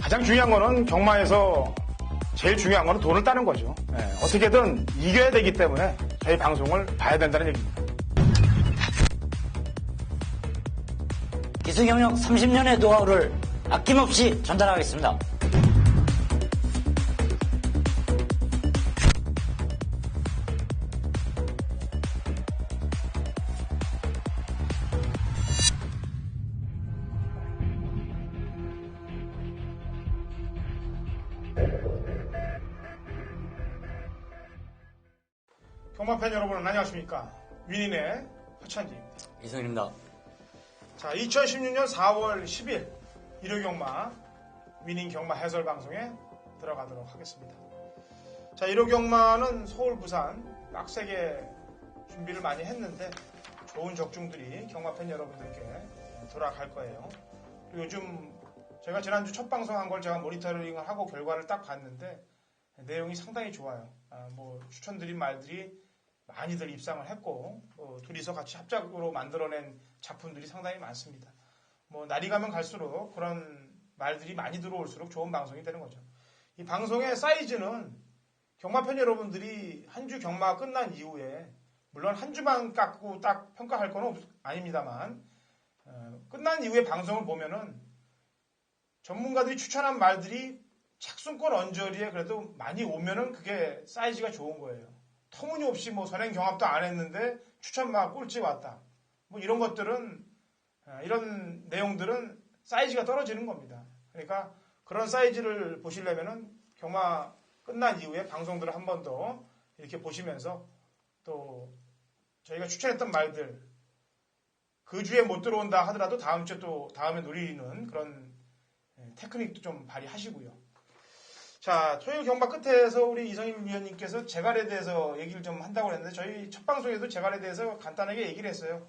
가장 중요한 거는 경마에서 제일 중요한 거는 돈을 따는 거죠. 어떻게든 이겨야 되기 때문에 저희 방송을 봐야 된다는 얘기입니다. 기수 경력 30년의 노하우를 아낌없이 전달하겠습니다. 경마팬 여러분 안녕하십니까. 위인의 허찬지입니다. 이성입니다. 자, 2016년 4월 10일 일요경마 위닝 경마 해설 방송에 들어가도록 하겠습니다. 자, 일요경마는 서울, 부산 빡세게 준비를 많이 했는데 좋은 적중들이 경마팬 여러분들께 돌아갈 거예요. 그리고 요즘 제가 지난주 첫 방송한 걸 제가 모니터링을 하고 결과를 딱 봤는데 내용이 상당히 좋아요. 추천드린 말들이 많이들 입상을 했고 둘이서 같이 합작으로 만들어낸 작품들이 상당히 많습니다. 날이 가면 갈수록 그런 말들이 많이 들어올수록 좋은 방송이 되는 거죠. 이 방송의 사이즈는 경마팬 여러분들이 한 주 경마가 끝난 이후에 물론 한 주만 깎고 딱 평가할 건 아닙니다만 끝난 이후에 방송을 보면은 전문가들이 추천한 말들이 착순권 언저리에 그래도 많이 오면은 그게 사이즈가 좋은 거예요. 터무니없이 선행 경합도 안 했는데 추천마가 꼴찌 왔다. 이런 것들은, 이런 내용들은 사이즈가 떨어지는 겁니다. 그러니까 그런 사이즈를 보시려면은 경마 끝난 이후에 방송들을 한 번 더 이렇게 보시면서 또 저희가 추천했던 말들 그 주에 못 들어온다 하더라도 다음 주에 또 다음에 노리는 그런 테크닉도 좀 발휘하시고요. 자, 토요일 경마 끝에서 우리 이성임 위원님께서 재갈에 대해서 얘기를 좀 한다고 했는데 저희 첫 방송에도 재갈에 대해서 간단하게 얘기를 했어요.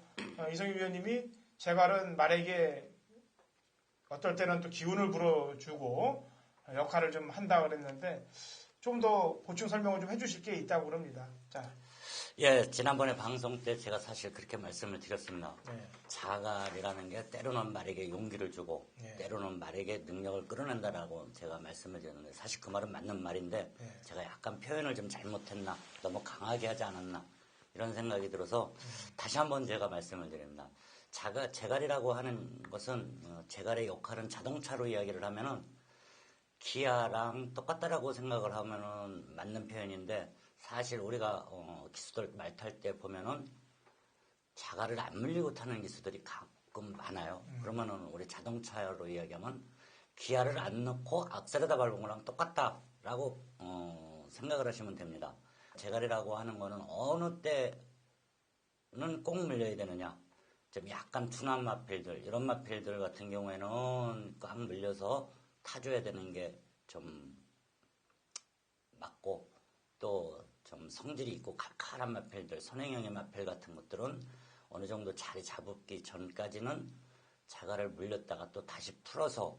이성임 위원님이 재갈은 말에게 어떨 때는 또 기운을 불어주고 역할을 좀 한다고 그랬는데 좀 더 보충 설명을 좀 해주실 게 있다고 그럽니다. 자. 예, 지난번에 방송 때 제가 사실 그렇게 말씀을 드렸습니다. 네. 자갈이라는 게 때로는 말에게 용기를 주고 때로는 말에게 능력을 끌어낸다라고 제가 말씀을 드렸는데 사실 그 말은 맞는 말인데 제가 약간 표현을 좀 잘못했나 너무 강하게 하지 않았나 이런 생각이 들어서 다시 한번 제가 말씀을 드립니다. 재갈이라고 하는 것은 재갈의 역할은 자동차로 이야기를 하면은 기아랑 똑같다라고 생각을 하면은 맞는 표현인데 사실 우리가 기수들 말 탈 때 보면은 자갈을 안 물리고 타는 기수들이 가끔 많아요. 그러면은 우리 자동차로 이야기하면 기아를 안 넣고 악셀에다 밟은 거랑 똑같다라고 생각을 하시면 됩니다. 재갈이라고 하는 거는 어느 때는 꼭 물려야 되느냐. 좀 약간 둔한 마필들 이런 마필들 같은 경우에는 꽉 물려서 타줘야 되는 게 좀 맞고 또 좀 성질이 있고 칼칼한 마필들, 선행형의 마필 같은 것들은 어느 정도 자리 잡기 전까지는 자갈을 물렸다가 또 다시 풀어서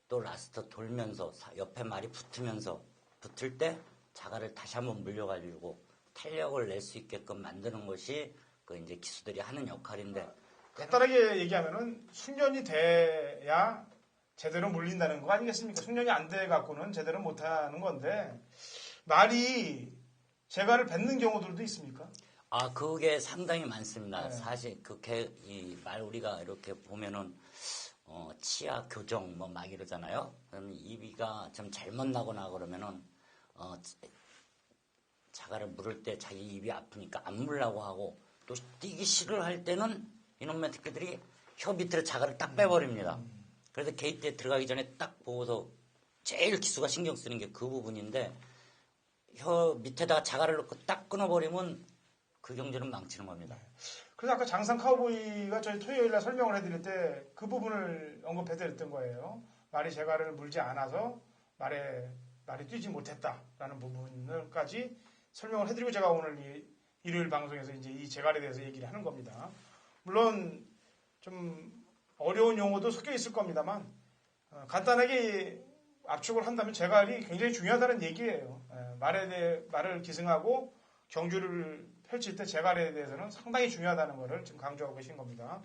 또 라스트 돌면서 옆에 말이 붙을 때 자갈을 다시 한번 물려가지고 탄력을 낼 수 있게끔 만드는 것이 그 이제 기수들이 하는 역할인데 간단하게 얘기하면은 숙련이 돼야 제대로 물린다는 거 아니겠습니까? 숙련이 안 돼 갖고는 제대로 못하는 건데 말이 재갈을 뱉는 경우들도 있습니까? 그게 상당히 많습니다. 네. 사실 이 말 우리가 이렇게 보면은 치아 교정 막 이러잖아요. 그러면 입이가 좀 잘못 나거나 그러면은 자갈을 물을 때 자기 입이 아프니까 안 물라고 하고 또 뛰기 싫어할 때는 이놈의 새끼들이 혀 밑으로 자갈을 딱 빼버립니다. 그래서 게이트에 들어가기 전에 딱 보고서 제일 기수가 신경 쓰는 게 그 부분인데 혀 밑에다가 자갈을 넣고 딱 끊어버리면 그 경주는 망치는 겁니다. 그래서 아까 장산 카우보이가 저희 토요일날 설명을 해드릴 때 그 부분을 언급해드렸던 거예요. 말이 재갈을 물지 않아서 말이 뛰지 못했다라는 부분을까지 설명을 해드리고 제가 오늘 이 일요일 방송에서 이제 이 재갈에 대해서 얘기를 하는 겁니다. 물론 좀 어려운 용어도 섞여 있을 겁니다만 간단하게 압축을 한다면 재갈이 굉장히 중요하다는 얘기예요. 말을 기승하고 경주를 펼칠 때 재갈에 대해서는 상당히 중요하다는 것을 지금 강조하고 계신 겁니다.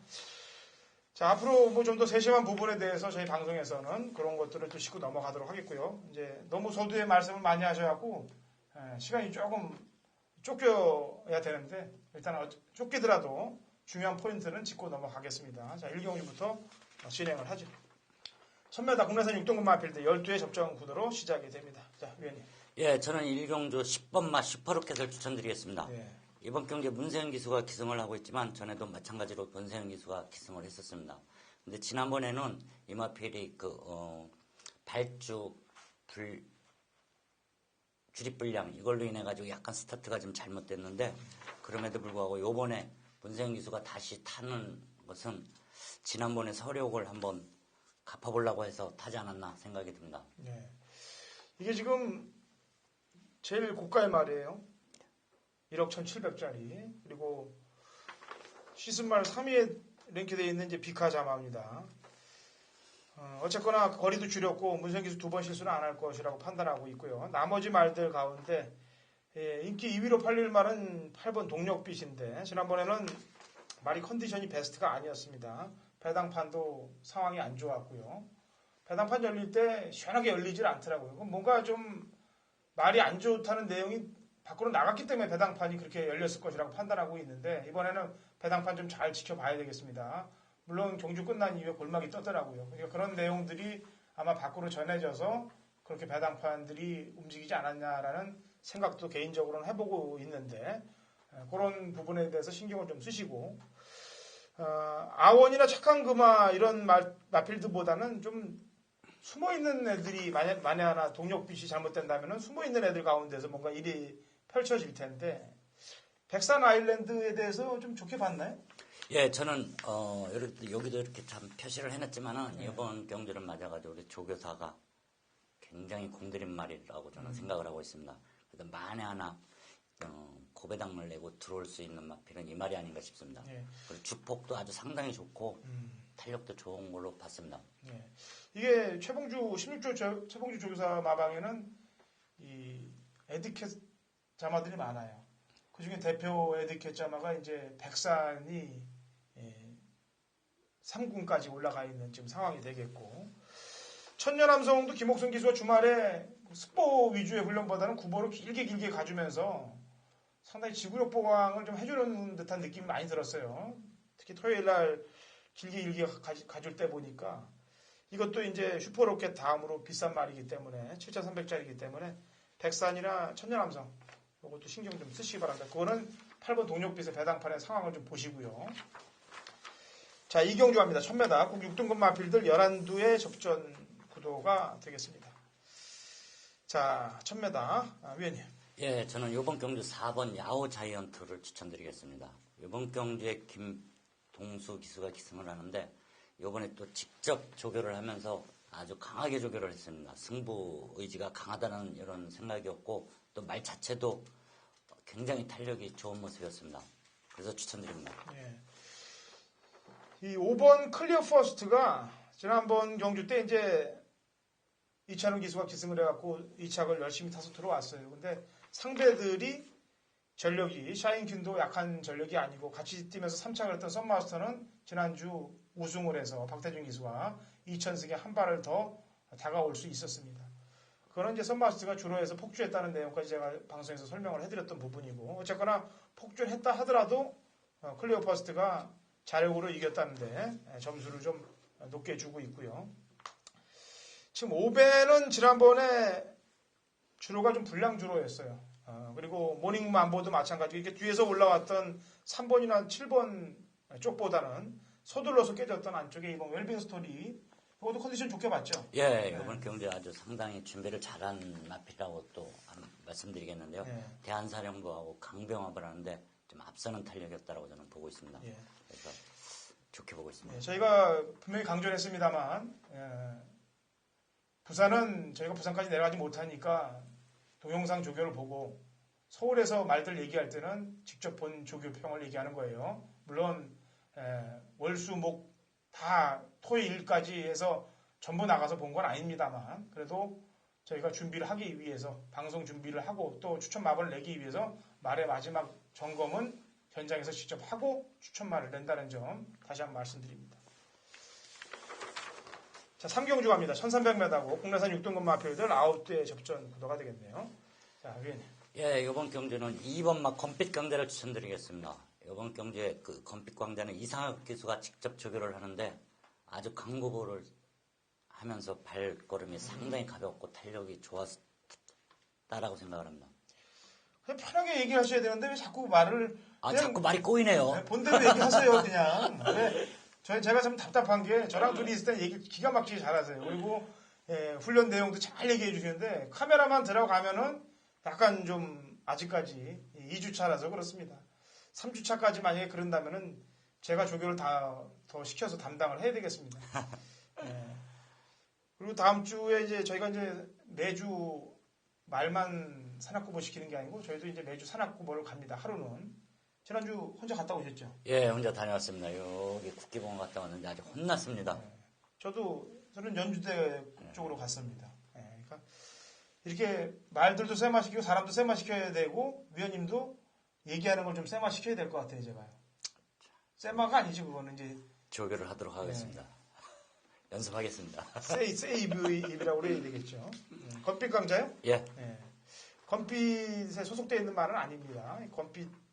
자, 앞으로 뭐 좀 더 세심한 부분에 대해서 저희 방송에서는 그런 것들을 또 짚고 넘어가도록 하겠고요. 이제 너무 서두에 말씀을 많이 하셔갖고 시간이 조금 쫓겨야 되는데 일단 쫓기더라도 중요한 포인트는 짚고 넘어가겠습니다. 자, 1경기부터 진행을 하죠. 1000m 국내선 6등급 마필드 12회 접전 구도로 시작이 됩니다. 자, 위원님. 예, 저는 1경주 10번마 슈퍼로켓을 추천드리겠습니다. 예. 이번 경기에 문세영 기수가 기승을 하고 있지만 전에도 마찬가지로 문세영 기수가 기승을 했었습니다. 근데 지난번에는 이마필이 발주 주립 불량 이걸로 인해 가지고 약간 스타트가 좀 잘못됐는데 그럼에도 불구하고 요번에 문세영 기수가 다시 타는 것은 지난번에 서력을 한번 갚아보려고 해서 타지 않았나 생각이 듭니다. 네. 이게 지금 제일 고가의 말이에요. 1억 1,700짜리. 그리고 시즌말 3위에 랭크되어 있는 이제 비카 자마입니다. 어쨌거나 거리도 줄였고 문세영 기수 2번 실수는 안 할 것이라고 판단하고 있고요. 나머지 말들 가운데 인기 2위로 팔릴 말은 8번 동력빛인데 지난번에는 말이 컨디션이 베스트가 아니었습니다. 배당판도 상황이 안 좋았고요. 배당판 열릴 때 시원하게 열리질 않더라고요. 뭔가 좀 말이 안 좋다는 내용이 밖으로 나갔기 때문에 배당판이 그렇게 열렸을 것이라고 판단하고 있는데 이번에는 배당판 좀 잘 지켜봐야 되겠습니다. 물론 경주 끝난 이후에 골막이 떴더라고요. 그러니까 그런 내용들이 아마 밖으로 전해져서 그렇게 배당판들이 움직이지 않았냐라는 생각도 개인적으로는 해보고 있는데 그런 부분에 대해서 신경을 좀 쓰시고 아원이나 착한 금화 이런 마필드보다는 좀 숨어있는 애들이 만에 하나 동력빛이 잘못된다면 숨어있는 애들 가운데서 뭔가 일이 펼쳐질 텐데 백산 아일랜드에 대해서 좀 좋게 봤나요? 예, 저는 여기도 이렇게 참 표시를 해놨지만은 이번 경주를 맞아가지고 우리 조교사가 굉장히 공들인 말이라고 저는 생각을 하고 있습니다. 그래서 만에 하나 고배당을 내고 들어올 수 있는 마필은 이 말이 아닌가 싶습니다. 예. 그리고 주폭도 아주 상당히 좋고 탄력도 좋은 걸로 봤습니다. 예. 이게 최봉주 16조 최봉주 조교사 마방에는 이 에디켓 자마들이 많아요. 그 중에 대표 에디켓 자마가 이제 백산이 3군까지 올라가 있는 지금 상황이 되겠고 천년함성도 김옥순 기수가 주말에 스포 위주의 훈련보다는 구보를 길게 가주면서 상당히 지구력 보강을 좀 해주는 듯한 느낌이 많이 들었어요. 특히 토요일 날 길게 가줄 때 보니까 이것도 이제 슈퍼로켓 다음으로 비싼 말이기 때문에 7,300짜리이기 때문에 백산이나 천년함성 이것도 신경 좀 쓰시기 바랍니다. 그거는 8번 동력빛의 배당판의 상황을 좀 보시고요. 자, 이경주 합니다. 1000m 국 6등급 마필들 11두의 접전 구도가 되겠습니다. 자, 1000m 위원님. 예, 저는 이번 경주 4번 야오 자이언트를 추천드리겠습니다. 이번 경주에 김동수 기수가 기승을 하는데 이번에 또 직접 조교를 하면서 아주 강하게 조교를 했습니다. 승부 의지가 강하다는 이런 생각이었고 또 말 자체도 굉장히 탄력이 좋은 모습이었습니다. 그래서 추천드립니다. 예. 이 5번 클리어 퍼스트가 지난번 경주 때 이제 이찬훈 기수가 기승을 해갖고 2착을 열심히 타서 들어왔어요. 근데 상대들이 전력이 샤인균도 약한 전력이 아니고 같이 뛰면서 3착을 했던 썬마스터는 지난주 우승을 해서 박태준 기수와 2천승에 한 발을 더 다가올 수 있었습니다. 그거는 이제 썬마스터가 주로 해서 폭주했다는 내용까지 제가 방송에서 설명을 해드렸던 부분이고 어쨌거나 폭주했다 하더라도 클리어 퍼스트가 자력으로 이겼다는데 점수를 좀 높게 주고 있고요. 지금 5배는 지난번에 주로가 좀 불량주로였어요. 그리고 모닝만보도 마찬가지고 이렇게 뒤에서 올라왔던 3번이나 7번 쪽보다는 서둘러서 깨졌던 안쪽에 이번 웰빙 스토리 그것도 컨디션 좋게 봤죠? 예, 이번 경주 아주 상당히 준비를 잘한 마필이라고 또 말씀드리겠는데요. 예. 대한사령부하고 강병합을 하는데 좀 앞서는 탄력이었다고 저는 보고 있습니다. 예. 그래서 좋게 보고 있습니다. 예, 저희가 분명히 강조를 했습니다만 부산은 저희가 부산까지 내려가지 못하니까 동영상 조교를 보고 서울에서 말들 얘기할 때는 직접 본 조교평을 얘기하는 거예요. 물론 월, 수, 목 다 토일까지 해서 전부 나가서 본 건 아닙니다만 그래도 저희가 준비를 하기 위해서 방송 준비를 하고 또 추천마법을 내기 위해서 말의 마지막 점검은 현장에서 직접 하고 추천말을 낸다는 점 다시 한번 말씀드립니다. 자, 3경주 갑니다. 1300m고 국내산 6등급 마필들 9대 접전 구도가 되겠네요. 자, 위원님. 예, 이번 경주는 2번 막 검빛 광대를 추천드리겠습니다. 이번 경주에 그 검빛 광대는 이상학 기수가 직접 조교를 하는데 아주 강구보를 하면서 발걸음이 상당히 가볍고 탄력이 좋았다라고 생각을 합니다. 그냥 편하게 얘기하셔야 되는데 왜 자꾸 말을 자꾸 말이 꼬이네요. 네, 본대로 얘기하세요, 그냥. 네. 제가 좀 답답한 게 저랑 둘이 있을 때 얘기 기가 막히게 잘하세요. 그리고 훈련 내용도 잘 얘기해 주시는데 카메라만 들어가면은 약간 좀 아직까지 2주차라서 그렇습니다. 3주차까지 만약에 그런다면은 제가 조교를 더 시켜서 담당을 해야 되겠습니다. 그리고 다음 주에 이제 저희가 이제 매주 말만 산악구보 시키는 게 아니고 저희도 이제 매주 산악구보를 갑니다. 하루는. 지난주 혼자 갔다 오셨죠? 예, 혼자 다녀왔습니다. 여기 국기공원 갔다 왔는데 아주 혼났습니다. 저는 연주대 쪽으로 갔습니다. 그러니까 이렇게 말들도 쎄마시키고 사람도 쎄마시켜야 되고 위원님도 얘기하는 걸 좀 쎄마시켜야 될 것 같아요, 제가요. 쎄마가 아니지 그거는 이제 조교를 하도록 하겠습니다. 연습하겠습니다. 세이브이라고 그래야 되겠죠. 검빛 강자요? 예. 검빛에 소속되어 있는 말은 아닙니다. 검빛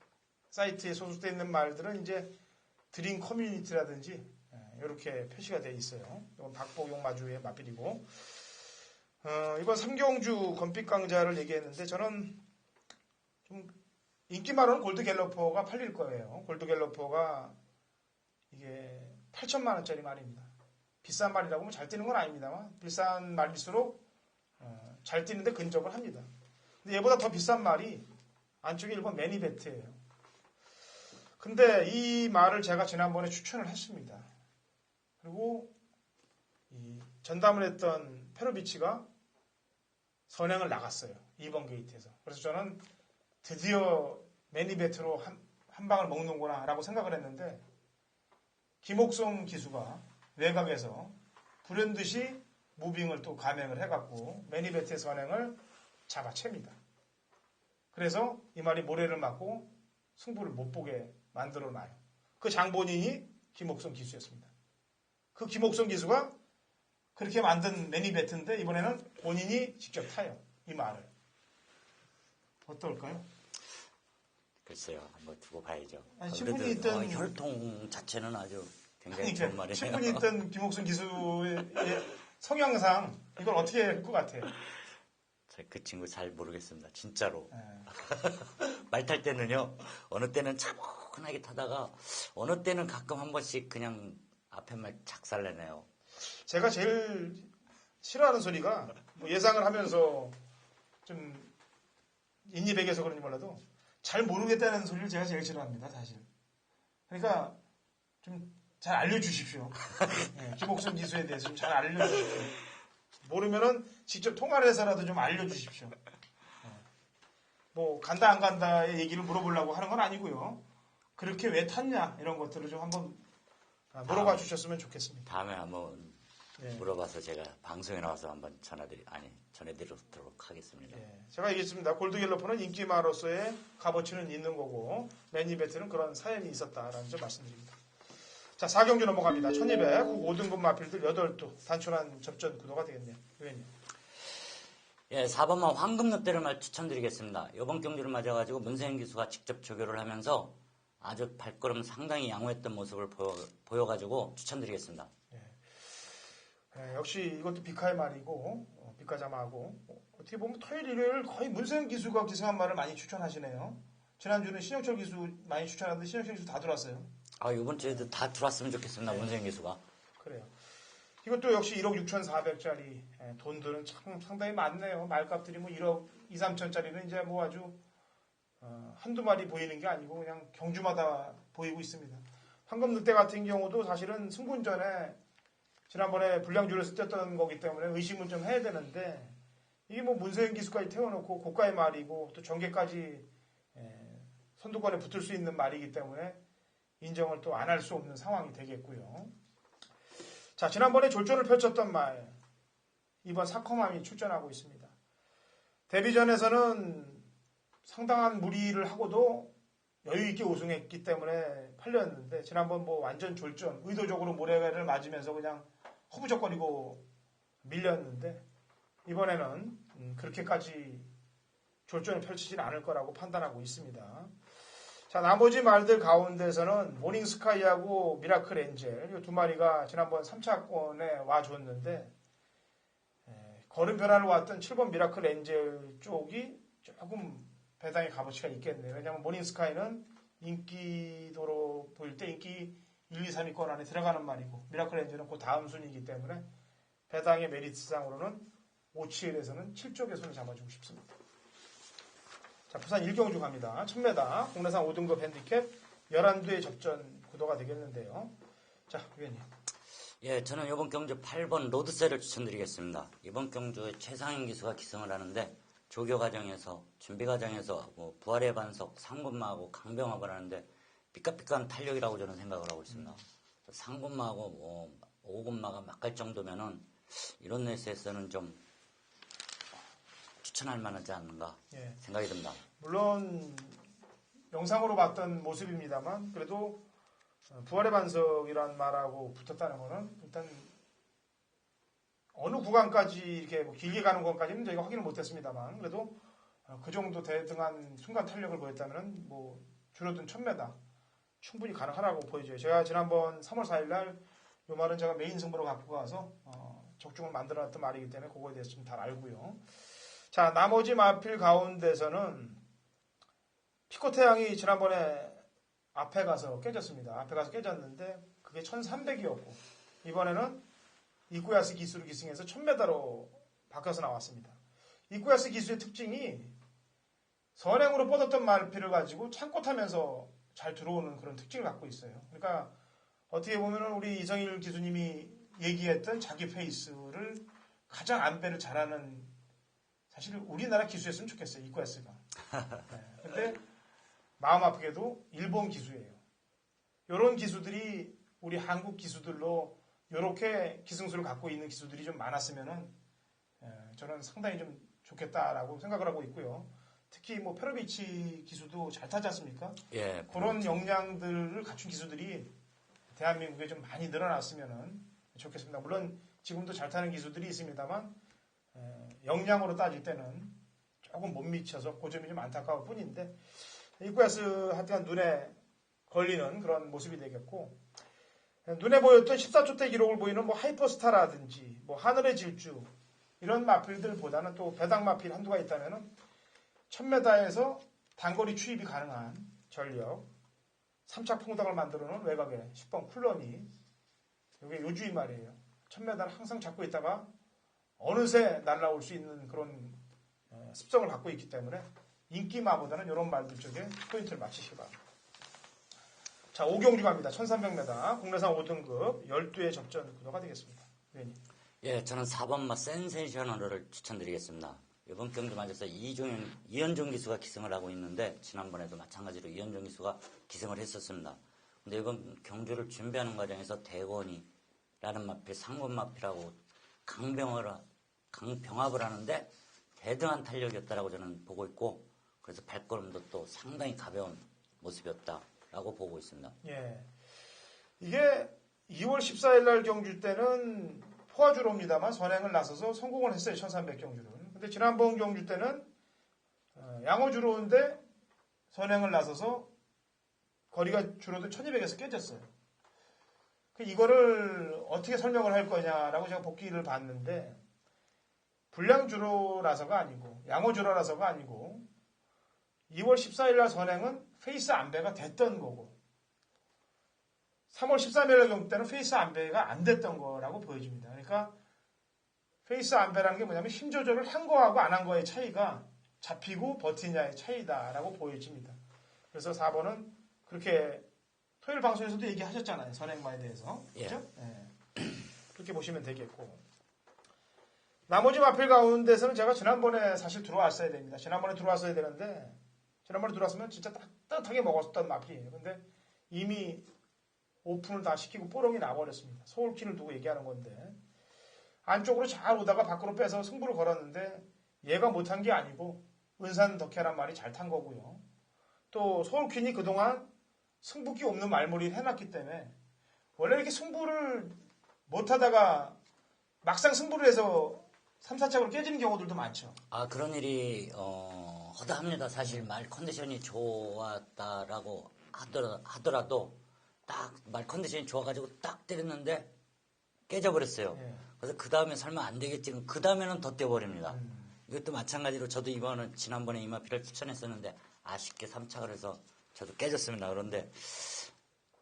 사이트에 소속되어 있는 말들은 이제 드림 커뮤니티라든지 이렇게 표시가 되어 있어요. 이건 박보용 마주의 마필이고 이번 3경주 검빛 강자를 얘기했는데 저는 좀 인기말로는 골드 갤러퍼가 팔릴 거예요. 골드 갤러퍼가 이게 8천만 원짜리 말입니다. 비싼 말이라고 하면 잘 뛰는 건 아닙니다만 비싼 말일수록 잘 뛰는데 근접을 합니다. 근데 얘보다 더 비싼 말이 안쪽에 1번 매니베트예요. 근데 이 말을 제가 지난번에 추천을 했습니다. 그리고 이 전담을 했던 페로비치가 선행을 나갔어요. 2번 게이트에서. 그래서 저는 드디어 매니베트로 한 방을 먹는구나 라고 생각을 했는데 김옥성 기수가 외곽에서 불현듯이 무빙을 또 감행을 해갖고 매니베트의 선행을 잡아챕니다. 그래서 이 말이 모래를 맞고 승부를 못 보게 만들어놔요. 그 장본인이 김옥성 기수였습니다. 그 김옥성 기수가 그렇게 만든 매니베트인데 이번에는 본인이 직접 타요. 이 말을. 어떨까요? 글쎄요. 한번 두고 봐야죠. 친분이 있던 혈통 자체는 아주 굉장히 좋은 말이에요. 친분이 있던 김옥성 기수의 성향상 이걸 어떻게 할 것 같아요? 그 친구 잘 모르겠습니다. 진짜로. 말 탈 때는요. 어느 때는 차분하게 타다가 어느 때는 가끔 한 번씩 그냥 앞에 말 작살내네요. 제가 제일 싫어하는 소리가 뭐 예상을 하면서 좀 인이백에서 그런지 몰라도 잘 모르겠다는 소리를 제가 제일 싫어합니다. 사실. 그러니까 좀 잘 알려주십시오. 김옥성 기수에 대해서 좀 잘 알려주십시오. 모르면은 직접 통화를 해서라도 좀 알려주십시오. 뭐 간다 안 간다의 얘기를 물어보려고 하는 건 아니고요. 그렇게 왜 탔냐 이런 것들을 좀 한번 물어봐 주셨으면 좋겠습니다. 다음에 한번 물어봐서 제가 방송에 나와서 한번 전해드리도록 하겠습니다. 제가 얘기했습니다. 골드갤러퍼는 인기마로서의 값어치는 있는 거고 매니베트는 그런 사연이 있었다라는 점 말씀드립니다. 자, 4경주 넘어갑니다. 1200 5등급 마필들 8도 단촐한 접전 구도가 되겠네요. 의원님. 예, 4번만 황금늑대를 말 추천드리겠습니다. 이번 경주를 맞아가지고 문세인 기수가 직접 조교를 하면서 아주 발걸음 상당히 양호했던 모습을 보여가지고 추천드리겠습니다. 역시 이것도 비카의 말이고 비카자마하고 어떻게 보면 토요일 일요일 거의 문세인 기수가 기승한 말을 많이 추천하시네요. 지난주는 신영철 기수 많이 추천하는데 신영철 기수 다 들어왔어요. 이번 주에도 다 들어왔으면 좋겠습니다. 문세인 기수가. 그래요. 이것도 역시 1억 6,400짜리 돈들은 참 상당히 많네요. 말값들이 뭐 1억 2, 3천짜리는 이제 뭐 아주 한두 마리 보이는 게 아니고 그냥 경주마다 보이고 있습니다. 황금늑대 같은 경우도 사실은 승분 전에 지난번에 불량주를 쓰였던 거기 때문에 의심을 좀 해야 되는데 이게 뭐 문세인 기수까지 태워놓고 고가의 말이고 또 전개까지 선두권에 붙을 수 있는 말이기 때문에 인정을 또 안 할 수 없는 상황이 되겠고요. 자, 지난번에 졸전을 펼쳤던 말 이번 사커맘이 출전하고 있습니다. 데뷔전에서는 상당한 무리를 하고도 여유있게 우승했기 때문에 팔렸는데 지난번 뭐 완전 졸전 의도적으로 모래를 맞으면서 그냥 허부적거리고 밀렸는데 이번에는 그렇게까지 졸전을 펼치지는 않을 거라고 판단하고 있습니다. 자, 나머지 말들 가운데서는 모닝스카이하고 미라클 엔젤 이 두 마리가 지난번 3차권에 와줬는데 걸음 변화를 왔던 7번 미라클 엔젤 쪽이 조금 배당의 값어치가 있겠네요. 왜냐하면 모닝스카이는 인기도로 보일 때 인기 1, 2, 3위권 안에 들어가는 말이고 미라클 엔젤은 그 다음 순위이기 때문에 배당의 메리트상으로는 5치엘에서는 7쪽의 손을 잡아주고 싶습니다. 자, 부산 일경주 갑니다. 1000m 국내산 5등급 핸디캡 11두의 접전 구도가 되겠는데요. 자, 위원님. 예, 저는 이번 경주 8번 로드셀을 추천드리겠습니다. 이번 경주에 최상인 기수가 기승을 하는데 조교 과정에서 준비 과정에서 뭐 부활의 반석, 상군마하고 강병합을 하는데 삐까삐까한 탄력이라고 저는 생각을 하고 있습니다. 상군마하고 뭐 5군마가 막 갈 정도면은 이런 레이스에서는 좀 추천할 만하지 않는가 생각이 듭니다. 물론 영상으로 봤던 모습입니다만 그래도 부활의 반석이란 말하고 붙었다는 거는 일단 어느 구간까지 이렇게 뭐 길게 가는 것까지는 저희가 확인을 못했습니다만 그래도 그 정도 대등한 순간 탄력을 보였다면 뭐 줄어든 1000m 충분히 가능하다고 보여져요. 제가 지난번 3월 4일 날 이 말은 제가 메인 승부로 갖고 가서 적중을 만들어놨던 말이기 때문에 그거에 대해서 좀 잘 알고요. 자, 나머지 마필 가운데서는 피코태양이 지난번에 앞에 가서 깨졌습니다. 앞에 가서 깨졌는데 그게 1300이었고 이번에는 이쿠야스 기수를 기승해서 1000m로 바뀌어서 나왔습니다. 이쿠야스 기수의 특징이 선행으로 뻗었던 말피를 가지고 창고 타면서 잘 들어오는 그런 특징을 갖고 있어요. 그러니까 어떻게 보면 우리 이성일 기수님이 얘기했던 자기 페이스를 가장 안배를 잘하는 사실 우리나라 기수였으면 좋겠어요. 이쿠야스가. 근데 마음 아프게도 일본 기수예요. 이런 기수들이 우리 한국 기수들로 이렇게 기승수를 갖고 있는 기수들이 좀 많았으면은 저는 상당히 좀 좋겠다라고 생각을 하고 있고요. 특히 뭐 페로비치 기수도 잘 타지 않습니까? 예. 그런 역량들을 갖춘 기수들이 대한민국에 좀 많이 늘어났으면은 좋겠습니다. 물론 지금도 잘 타는 기수들이 있습니다만 역량으로 따질 때는 조금 못 미쳐서 그 점이 좀 안타까울 뿐인데 이쿠야스 하여튼 눈에 걸리는 그런 모습이 되겠고 눈에 보였던 14초대 기록을 보이는 뭐 하이퍼스타라든지 뭐 하늘의 질주 이런 마필들보다는 또 배당 마필 한두가 있다면은 1000m에서 단거리 추입이 가능한 전력 3차 풍당을 만들어 놓은 외곽에 10번 쿨런이 이게 요주인 말이에요. 1000m를 항상 잡고 있다가 어느새 날아올 수 있는 그런 습성을 갖고 있기 때문에 인기마보다는 이런 말들 쪽에 포인트를 맞추시기 바랍니다. 자, 오경주 갑니다. 1300m 국내산 5등급 12의 접전 구도가 되겠습니다. 위원님. 예, 저는 4번마 센세이셔널을 추천드리겠습니다. 이번 경주 맞아서 이현종 기수가 기승을 하고 있는데 지난번에도 마찬가지로 이현종 기수가 기승을 했었습니다. 근데 이번 경주를 준비하는 과정에서 대건이라는 마필, 상권 마필하고 강병합을 하는데 대등한 탄력이었다라고 저는 보고 있고 그래서 발걸음도 또 상당히 가벼운 모습이었다라고 보고 있습니다. 예, 이게 2월 14일 날 경주 때는 포화주로입니다만 선행을 나서서 성공을 했어요. 1300 경주는. 근데 지난번 경주 때는 양호주로인데 선행을 나서서 거리가 줄어든 1200에서 깨졌어요. 이거를 어떻게 설명을 할 거냐라고 제가 복기를 봤는데 불량주로라서가 아니고 양호주로라서가 아니고 2월 14일 날 선행은 페이스 안배가 됐던 거고 3월 13일 날 경주 때는 페이스 안배가 안 됐던 거라고 보여집니다. 그러니까 페이스 안배라는 게 뭐냐면 힘 조절을 한 거하고 안 한 거의 차이가 잡히고 버티냐의 차이다라고 보여집니다. 그래서 4번은 그렇게 토요일 방송에서도 얘기하셨잖아요. 선행마에 대해서. 그렇죠? 네. 그렇게 보시면 되겠고 나머지 마필 가운데서는 제가 지난번에 사실 들어왔어야 됩니다. 지난번에 들어왔어야 되는데 지난번에 들어왔으면 진짜 따뜻하게 먹었던 마필이에요. 근데 이미 오픈을 다 시키고 뽀롱이 나버렸습니다. 서울키를 두고 얘기하는 건데 안쪽으로 잘 오다가 밖으로 빼서 승부를 걸었는데 얘가 못한 게 아니고 은산 덕혜란 말이 잘 탄 거고요. 또 서울퀸이 그동안 승부기 없는 말머리를 해놨기 때문에 원래 이렇게 승부를 못하다가 막상 승부를 해서 3, 4착으로 깨지는 경우들도 많죠. 그런 일이 허다합니다. 사실 말 컨디션이 좋았다라고 하더라도 딱 말 컨디션이 좋아가지고 딱 때렸는데 깨져버렸어요. 예. 그래서 그 다음에 설마 안 되겠지. 그 다음에는 더 떼버립니다. 이것도 마찬가지로 저도 지난번에 이마피를 추천했었는데 아쉽게 3착을 해서 저도 깨졌습니다. 그런데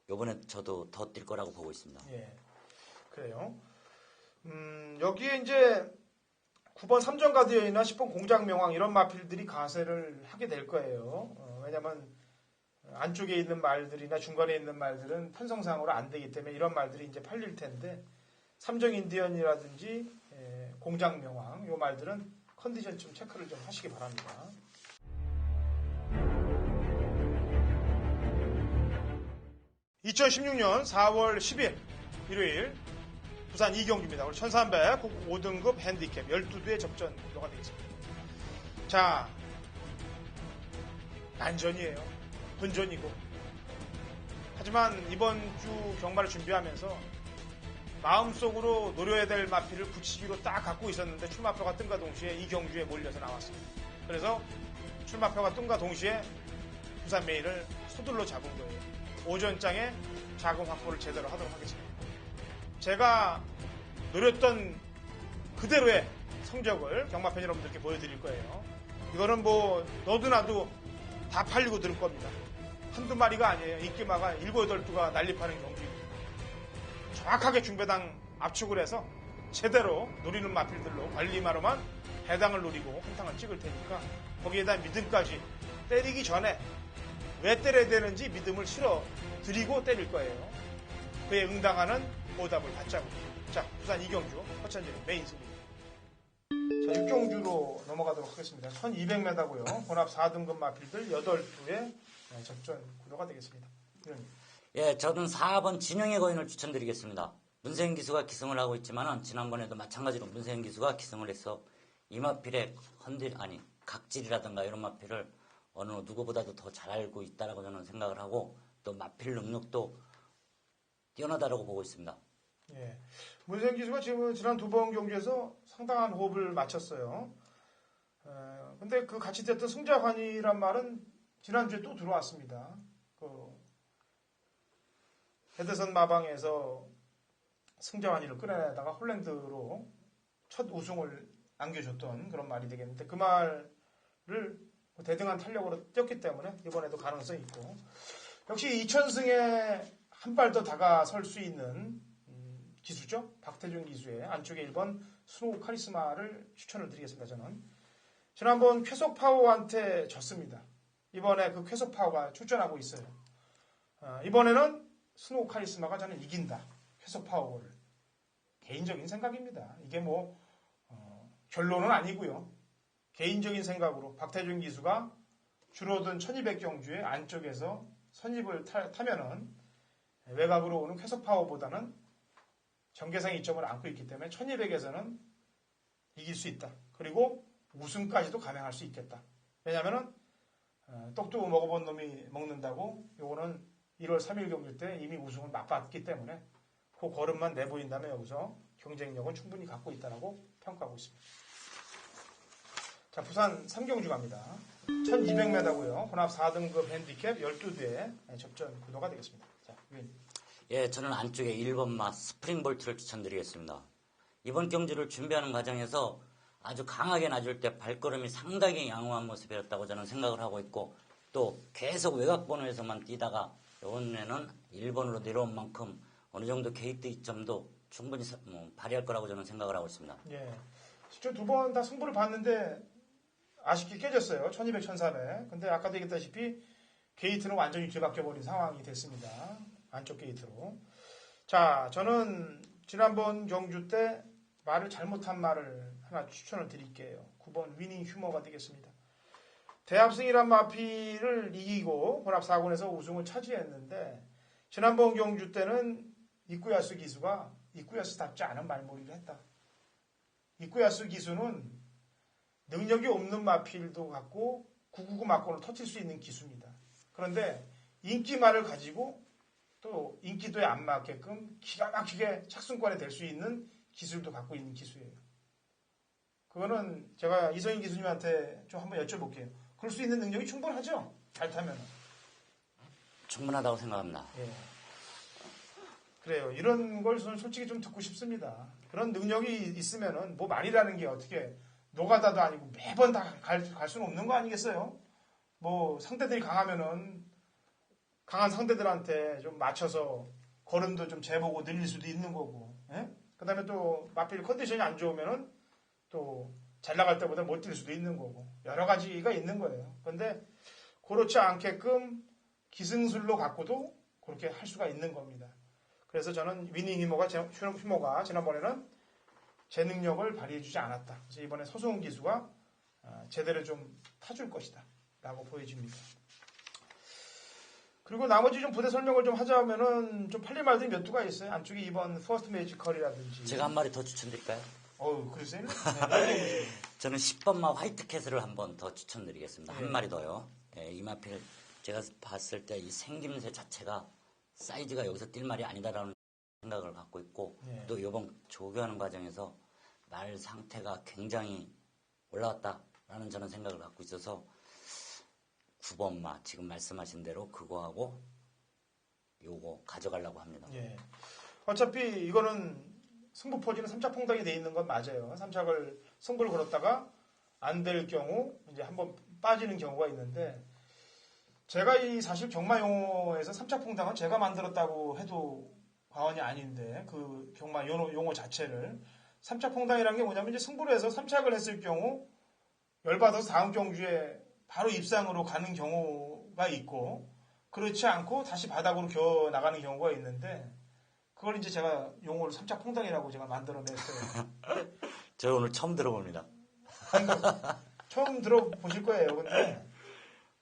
이번에 저도 더 뛸 거라고 보고 있습니다. 예. 그래요. 여기에 이제 9번 삼정가드여이나 10번 공장명왕 이런 마필들이 가세를 하게 될 거예요. 왜냐면 안쪽에 있는 말들이나 중간에 있는 말들은 편성상으로 안 되기 때문에 이런 말들이 이제 팔릴 텐데 삼정인디언이라든지 공장명왕 이 말들은 컨디션 좀 체크를 좀 하시기 바랍니다. (2016년 4월 10일) 일요일 부산 이경주입니다. 오늘 1300 5등급 핸디캡 12두의 접전 구도가 되겠습니다. 자, 난전이에요. 본전이고. 하지만 이번 주 경마를 준비하면서 마음속으로 노려야 될 마필을 붙이기로 딱 갖고 있었는데 출마표가 뜬과 동시에 이경주에 몰려서 나왔습니다. 그래서 출마표가 뜬과 동시에 부산 메일을 서둘러 잡은 거예요. 오전장에 자금 확보를 제대로 하도록 하겠습니다. 제가 노렸던 그대로의 성적을 경마팬 여러분들께 보여드릴 거예요. 이거는 뭐 너도 나도 다 팔리고 들을 겁니다. 한두 마리가 아니에요. 인기마가 7, 8두가 난립하는 경주입니다. 정확하게 중배당 압축을 해서 제대로 노리는 마필들로 관리마로만 배당을 노리고 한탕을 찍을 테니까 거기에다 믿음까지 때리기 전에 왜 때려야 되는지 믿음을 실어 드리고 때릴 거예요. 그에 응당하는 보답을 받자고. 자, 부산 이경주 허천진의 메인 승부. 자, 6경주로 넘어가도록 하겠습니다. 1200m고요. 혼합 4등급 마필들 8두의 접전 구도가 되겠습니다. 예, 저는 4번 진영의 거인을 추천드리겠습니다. 문세인 기수가 기승을 하고 있지만은 지난번에도 마찬가지로 문세인 기수가 기승을 해서 이 마필의 각질이라든가 이런 마필을 어느 누구보다도 더 잘 알고 있다라고 저는 생각을 하고 또 마필 능력도 뛰어나다라고 보고 있습니다. 예. 문세인 기수가 지금 지난 2번 경기에서 상당한 호흡을 마쳤어요. 근데 그 같이 됐던 승자환이란 말은 지난주에 또 들어왔습니다. 헤드선 마방에서 승자환이를 끌어내다가 홀랜드로 첫 우승을 안겨줬던 그런 말이 되겠는데 그 말을 대등한 탄력으로 뛰었기 때문에 이번에도 가능성이 있고 역시 2000승에 한 발 더 다가설 수 있는 기수죠. 박태준 기수의 안쪽에 1번 스노우 카리스마를 추천을 드리겠습니다. 저는 지난번 쾌속 파워한테 졌습니다. 이번에 그 쾌속 파워가 출전하고 있어요. 이번에는 스노우 카리스마가 저는 이긴다. 쾌속 파워를. 개인적인 생각입니다. 이게 뭐 결론은 아니고요. 개인적인 생각으로 박태준 기수가 줄어든 1200경주의 안쪽에서 선입을 타면은 외곽으로 오는 쾌속 파워보다는 경계상 이점을 안고 있기 때문에 1200에서는 이길 수 있다. 그리고 우승까지도 감행할 수 있겠다. 왜냐하면은 떡도 먹어본 놈이 먹는다고 요거는 1월 3일 경주 때 이미 우승을 맛봤기 때문에 그 걸음만 내보인다면 여기서 경쟁력은 충분히 갖고 있다고 평가하고 있습니다. 자, 부산 3경주 갑니다. 1200m고요. 혼합 4등급 핸디캡 12두의 접전 구도가 되겠습니다. 자, 유인. 예, 저는 안쪽에 1번 마 스프링볼트를 추천드리겠습니다. 이번 경주를 준비하는 과정에서 아주 강하게 낮을 때 발걸음이 상당히 양호한 모습이었다고 저는 생각을 하고 있고 또 계속 외곽 번호에서만 뛰다가 이번에는 1번으로 내려온 만큼 어느 정도 게이트 이점도 충분히 발휘할 거라고 저는 생각을 하고 있습니다. 예, 실제 2번 다 승부를 봤는데 아쉽게 깨졌어요. 1200, 1300. 근데 아까도 얘기했다시피 게이트는 완전히 뒤바뀌어버린 상황이 됐습니다. 안쪽 게이트로. 자, 저는 지난번 경주 때 말을 잘못한 말을 하나 추천을 드릴게요. 9번 위닝 휴머가 되겠습니다. 대합승이란 마피를 이기고 혼합 4군에서 우승을 차지했는데 지난번 경주 때는 이쿠야스 기수가 이쿠야스답지 않은 말몰이를 했다. 이쿠야스 기수는 능력이 없는 마필도 갖고 999 막고는 터칠 수 있는 기수입니다. 그런데 인기말을 가지고 또 인기도에 안 맞게끔 기가 막히게 착순권에 될 수 있는 기술도 갖고 있는 기수예요. 그거는 제가 이성인 기수님한테 좀 한번 여쭤볼게요. 그럴 수 있는 능력이 충분하죠? 잘 타면. 충분하다고 생각합니다. 예. 그래요. 이런 걸 저는 솔직히 좀 듣고 싶습니다. 그런 능력이 있으면은 뭐 말이라는 게 어떻게 노가다도 아니고 매번 다 갈 수는 없는 거 아니겠어요? 뭐 상대들이 강하면은 강한 상대들한테 좀 맞춰서 걸음도 좀 재보고 늘릴 수도 있는 거고, 예? 그 다음에 또 마필 컨디션이 안 좋으면은 또 잘 나갈 때보다 못 뛸 수도 있는 거고, 여러 가지가 있는 거예요. 근데 그렇지 않게끔 기승술로 갖고도 그렇게 할 수가 있는 겁니다. 그래서 저는 위닝 휴모가 지난번에는 제 능력을 발휘해주지 않았다. 그래서 이번에 서수홍 기수가 제대로 좀 타줄 것이다 라고 보여집니다. 그리고 나머지 좀 부대 설명을 좀 하자면은 좀 팔릴 말들이 몇 두가 있어요. 안쪽에 이번 퍼스트 매지컬이라든지. 제가 한 마리 더 추천드릴까요? 그러세요? 네, 저는 10번마 화이트캣을 한번 더 추천드리겠습니다. 한 네. 마리 더요. 네, 이 마필 제가 봤을 때 이 생김새 자체가 사이즈가 여기서 뛸 말이 아니다라는 생각을 갖고 있고, 네. 또 이번 조교하는 과정에서 말 상태가 굉장히 올라왔다라는 저는 생각을 갖고 있어서 9번마 지금 말씀하신 대로 그거하고 요거 가져가려고 합니다. 예. 어차피 이거는 승부 포지는 3착 퐁당이 돼 있는 건 맞아요. 3착을 승부를 걸었다가 안 될 경우 이제 한번 빠지는 경우가 있는데, 제가 이 사실 경마 용어에서 3착 퐁당은 제가 만들었다고 해도 과언이 아닌데, 그 경마 용어 자체를 3착 퐁당이라는 게 뭐냐면, 이제 승부를 해서 3착을 했을 경우 열받아서 다음 경주에 바로 입상으로 가는 경우가 있고, 그렇지 않고 다시 바닥으로 기어 나가는 경우가 있는데, 그걸 이제 제가 용어를 3착 퐁당이라고 제가 만들어냈어요. 저 오늘 처음 들어봅니다. 처음 들어보실 거예요. 근데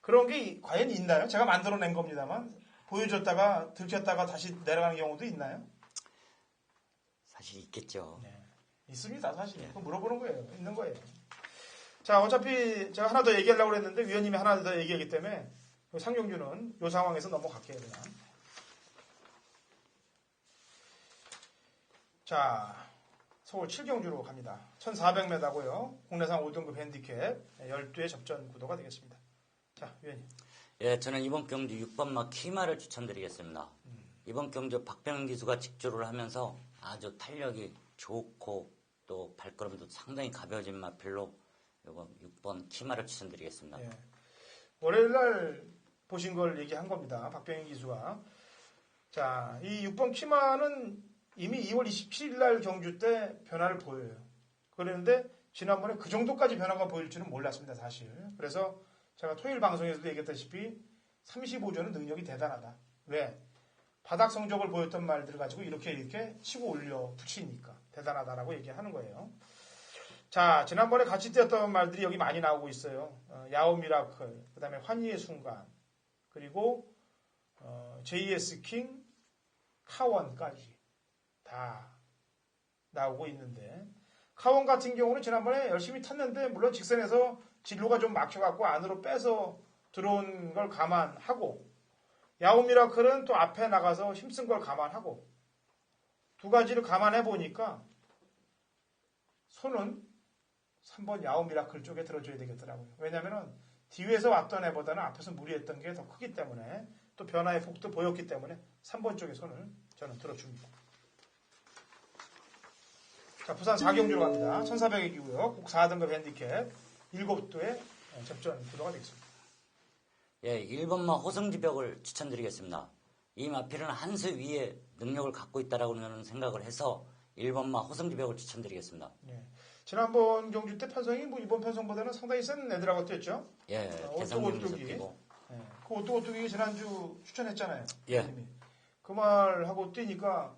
그런 게 과연 있나요? 제가 만들어낸 겁니다만, 보여줬다가 들켰다가 다시 내려가는 경우도 있나요? 사실 있겠죠. 네. 있습니다, 사실. 그거 물어보는 거예요. 있는 거예요. 자, 어차피 제가 하나 더 얘기하려고 했는데 위원님이 하나 더 얘기하기 때문에 상경주는 이 상황에서 넘어갈게요, 그냥. 자, 서울 7경주로 갑니다. 1400m고요. 국내상 5등급 핸디캡 12의 접전 구도가 되겠습니다. 자, 위원님. 예, 저는 이번 경주 6번마 키마를 추천드리겠습니다. 이번 경주 박병현 기수가 직조를 하면서 아주 탄력이 좋고 또 발걸음도 상당히 가벼워진 마필로 이번 6번 키마를 추천드리겠습니다. 예. 월요일날 보신 걸 얘기한 겁니다. 박병현 기수가. 자, 이 6번 키마는 이미 2월 27일 날 경주 때 변화를 보여요. 그런데 지난번에 그 정도까지 변화가 보일 줄은 몰랐습니다, 사실. 그래서 제가 토요일 방송에서도 얘기했다시피 35조는 능력이 대단하다. 왜? 바닥 성적을 보였던 말들을 가지고 이렇게 치고 올려 붙이니까 대단하다라고 얘기하는 거예요. 자, 지난번에 같이 뛰었던 말들이 여기 많이 나오고 있어요. 야오 미라클, 그 다음에 환희의 순간, 그리고 JS 킹, 카원까지 다 나오고 있는데, 카원 같은 경우는 지난번에 열심히 탔는데 물론 직선에서 진로가 좀 막혀갖고 안으로 빼서 들어온 걸 감안하고, 야오 미라클은 또 앞에 나가서 힘쓴 걸 감안하고, 두 가지를 감안해 보니까 손은 3번 야오 미라클 쪽에 들어줘야 되겠더라고요. 왜냐면은 뒤에서 왔던 애보다는 앞에서 무리했던 게 더 크기 때문에, 또 변화의 폭도 보였기 때문에 3번 쪽에 손을 저는 들어줍니다. 자, 부산 4경주로 갑니다. 1400이고요. 국 4등급 핸디캡 7도의 접전 구도가 되겠습니다. 예, 1번마 호성지벽을 추천드리겠습니다. 이 마필은 한 수 위에 능력을 갖고 있다라고 저는 생각을 해서 1번마 호성지벽을 추천드리겠습니다. 예. 지난번 경주 때 편성이 뭐 이번 편성보다는 상당히 센 애들하고 뛰었죠? 예, 대상경에서 뛰고. 예. 그 오뚜오뚜기 지난주 추천했잖아요. 예. 그 말하고 뛰니까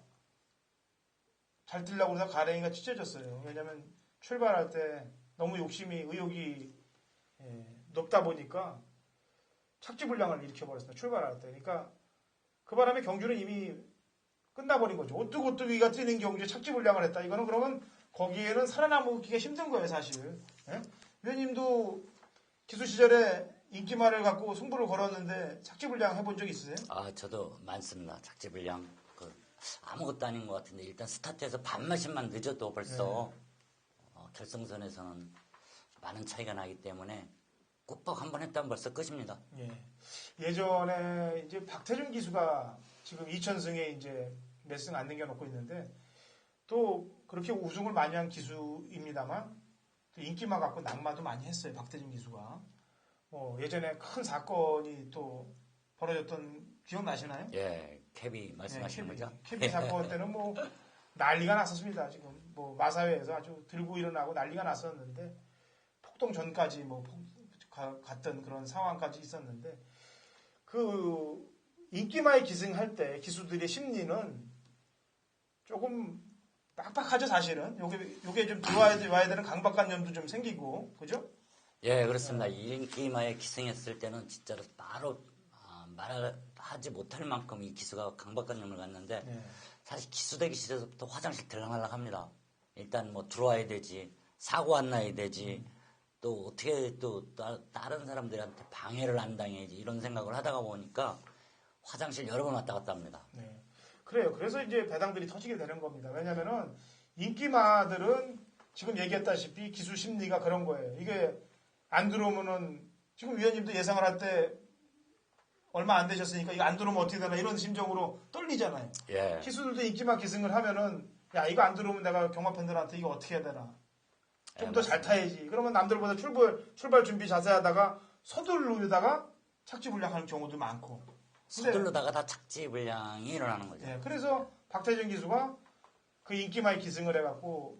잘 뛰려고 해서 가랭이가 찢어졌어요. 왜냐면 출발할 때 너무 의욕이 높다 보니까 착지불량을 일으켜버렸습니다. 출발할 때. 그러니까 그 바람에 경주는 이미 끝나버린 거죠. 오뚜오뚜기가 뛰는 경주에 착지불량을 했다. 이거는 그러면 거기에는 살아남기가 힘든 거예요, 사실. 예? 위원님도 기수 시절에 인기말을 갖고 승부를 걸었는데 착지불량 해본 적 있으세요? 아, 저도 많습니다. 착지불량. 아무것도 아닌 것 같은데 일단 스타트에서 반마신만 늦어도 벌써 결승선에서는 많은 차이가 나기 때문에 꾹뻑 한 번 했다면 벌써 끝입니다. 예전에 이제 박태준 기수가 지금 2000승에 이제 몇 승 안 남겨놓고 있는데 또 그렇게 우승을 많이 한 기수입니다만 또 인기만 갖고 낙마도 많이 했어요. 박태준 기수가. 예전에 큰 사건이 또 벌어졌던 기억나시나요? 예, 캐비 말씀하시는 거죠? 캐비 사건 때는 뭐 난리가 났었습니다. 지금 뭐 마사회에서 아주 들고 일어나고 난리가 났었는데 폭동 전까지 뭐 갔던 그런 상황까지 있었는데 그 인기마에 기승할 때 기수들의 심리는 조금 빡빡하죠, 사실은. 요게 좀 들어와야 되는 강박관념도 좀 생기고, 그죠? 예, 그렇습니다. 인기마에 기승했을 때는 진짜로 바로 말하지 못할 만큼 이 기수가 강박관념을 갖는데 사실 기수되기 시절부터 화장실 들락날락합니다. 일단 뭐 들어와야 되지, 사고 안 나야 되지, 또 어떻게 또 다른 사람들한테 방해를 안 당해야지 이런 생각을 하다가 보니까 화장실 여러 번 왔다 갔다 합니다. 네. 그래요. 그래서 이제 배당들이 터지게 되는 겁니다. 왜냐면은 인기마들은 지금 얘기했다시피 기수 심리가 그런 거예요. 이게 안 들어오면은 지금 위원님도 예상을 할 때 얼마 안 되셨으니까 이거 안 들어오면 어떻게 되나 이런 심정으로 떨리잖아요. 예. 기수들도 인기마 기승을 하면은 야 이거 안 들어오면 내가 경마 팬들한테 이거 어떻게 해야 되나 좀 더 잘 타야지. 그러면 남들보다 출발 준비 자세하다가 서둘르다가 착지불량하는 경우도 많고. 서둘르다가 다 착지불량이 일어나는 거죠. 네, 그래서 박태준 기수가 그 인기마에 기승을 해갖고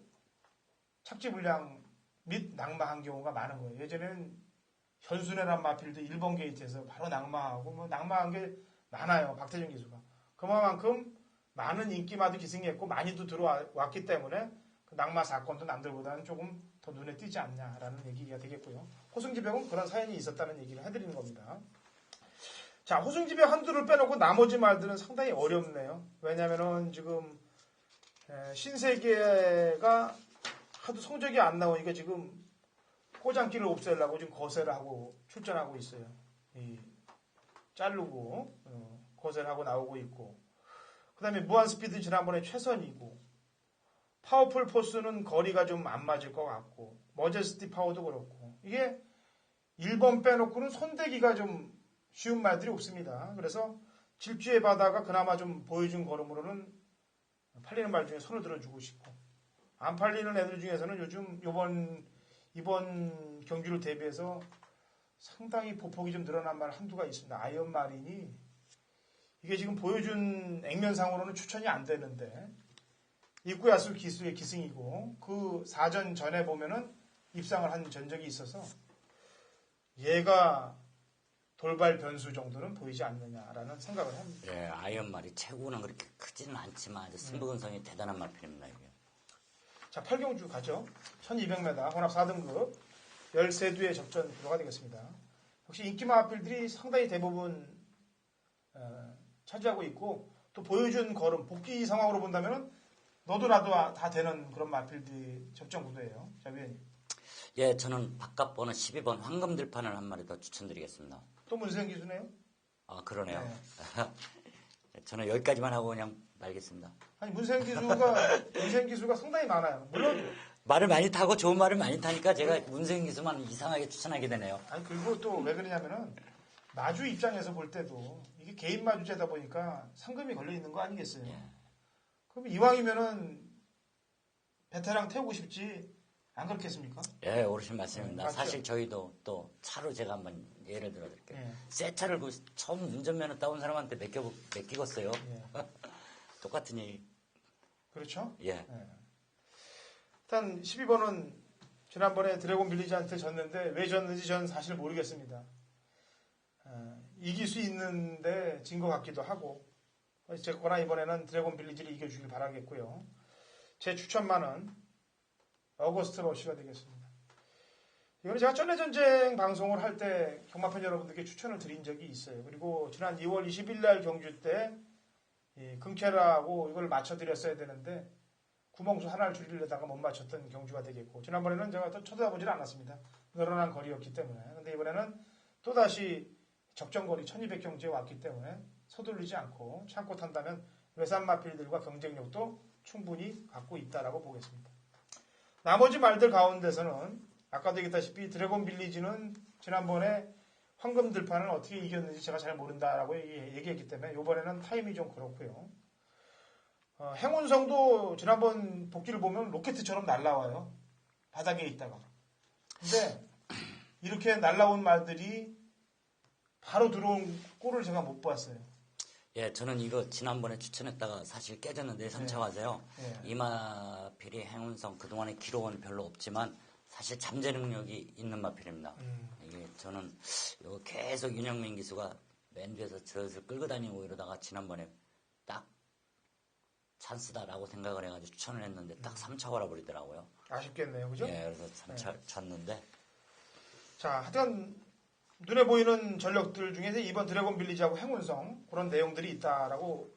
착지불량 및 낙마한 경우가 많은 거예요. 예전에는 현순애란 마필도 1번 게이트에서 바로 낙마하고 뭐 낙마한 게 많아요. 박태준 기수가. 그만큼 많은 인기마도 기승했고 많이도 들어왔기 때문에 그 낙마 사건도 남들보다는 조금 더 눈에 띄지 않냐라는 얘기가 되겠고요. 호승지벽은 그런 사연이 있었다는 얘기를 해드리는 겁니다. 자, 호승지벽 한두를 빼놓고 나머지 말들은 상당히 어렵네요. 왜냐면은 지금 신세계가 하도 성적이 안 나오니까 지금 꼬장기를 없애려고 지금 거세를 하고 출전하고 있어요. 자르고 거세를 하고 나오고 있고 그 다음에 무한스피드 지난번에 최선이고 파워풀 포스는 거리가 좀 안 맞을 것 같고 머제스티 파워도 그렇고 이게 1번 빼놓고는 손대기가 좀 쉬운 말들이 없습니다. 그래서 질주의 바다가 그나마 좀 보여준 걸음으로는 팔리는 말 중에 손을 들어주고 싶고 안 팔리는 애들 중에서는 요즘 이번 경주를 대비해서 상당히 보폭이 좀 늘어난 말 한두가 있습니다. 아이언 마린이 이게 지금 보여준 액면상으로는 추천이 안 되는데 입구야수 기수의 기승이고 그 사전 전에 보면은 입상을 한 전적이 있어서 얘가 돌발 변수 정도는 보이지 않느냐라는 생각을 합니다. 예, 아이언 말이 체구는 그렇게 크지는 않지만 승부근성이 대단한 말편입니다. 이게. 자, 8경주 가죠. 1200m 혼합 4등급 13두의 접전 구도가 되겠습니다. 역시 인기마 마필들이 상당히 대부분 차지하고 있고 또 보여준 걸음, 복귀 상황으로 본다면 너도 나도 다 되는 그런 마필들 접전 구도예요. 자, 위원님. 예, 저는 바깥번호 12번 황금들판을 한 마리 더 추천드리겠습니다. 또 문세영 기수네요? 아, 그러네요. 네. 저는 여기까지만 하고 그냥 말겠습니다. 아니, 문세영 기수가 상당히 많아요. 물론. 말을 많이 타고 좋은 말을 많이 타니까 제가 문세영 기수만 이상하게 추천하게 되네요. 아니, 그리고 또 왜 그러냐면은 마주 입장에서 볼 때도 이게 개인 마주제다 보니까 상금이 걸려 있는 거 아니겠어요? 예. 그럼 이왕이면은 베테랑 태우고 싶지 안 그렇겠습니까? 예, 옳으신 말씀입니다. 네, 사실 저희도 또 차로 제가 한번 예를 들어 드릴게요. 예. 새 차를 처음 운전면허 따온 사람한테 맡기겠어요. 예. 똑같은 얘기. 그렇죠? 예. 예. 일단 12번은 지난번에 드래곤 빌리지한테 졌는데 왜 졌는지 저는 사실 모르겠습니다. 이길 수 있는데 진 것 같기도 하고 어쨌거나 이번에는 드래곤 빌리지를 이겨주길 바라겠고요. 제 추천만은 어거스트 러쉬가 되겠습니다. 이거는 제가 전래전쟁 방송을 할 때 경마팬 여러분들께 추천을 드린 적이 있어요. 그리고 지난 2월 20일 날 경주 때 금캐라고 이걸 맞춰드렸어야 되는데 구멍수 하나를 줄이려다가 못 맞췄던 경주가 되겠고 지난번에는 제가 또 쳐다보질 않았습니다. 늘어난 거리였기 때문에. 근데 이번에는 또다시 적정거리 1200경주에 왔기 때문에 서둘르지 않고 참고 탄다면 외산 마필들과 경쟁력도 충분히 갖고 있다라고 보겠습니다. 나머지 말들 가운데서는 아까도 얘기했다시피 드래곤 빌리지는 지난번에 황금 들판을 어떻게 이겼는지 제가 잘 모른다라고 얘기했기 때문에 이번에는 타임이 좀 그렇고요. 행운성도 지난번 복귀를 보면 로켓처럼 날아와요. 바닥에 있다가. 근데 이렇게 날아온 말들이 바로 들어온 골을 제가 못 봤어요. 예, 저는 이거 지난번에 추천했다가 사실 깨졌는데 상처가세요. 네. 이마필이 행운성 그동안의 기록은 별로 없지만 사실 잠재 능력이 있는 마필입니다. 이게 저는 이거 계속 윤영민 기수가 맨 뒤에서 슬슬 끌고 다니고 이러다가 지난번에 딱 찬스다라고 생각을 해가지고 추천을 했는데 딱 3차 걸어버리더라고요. 아쉽겠네요, 그죠? 예, 그래서 3차 쳤는데. 자, 하여튼 눈에 보이는 전력들 중에서 이번 드래곤 빌리지하고 행운성 그런 내용들이 있다라고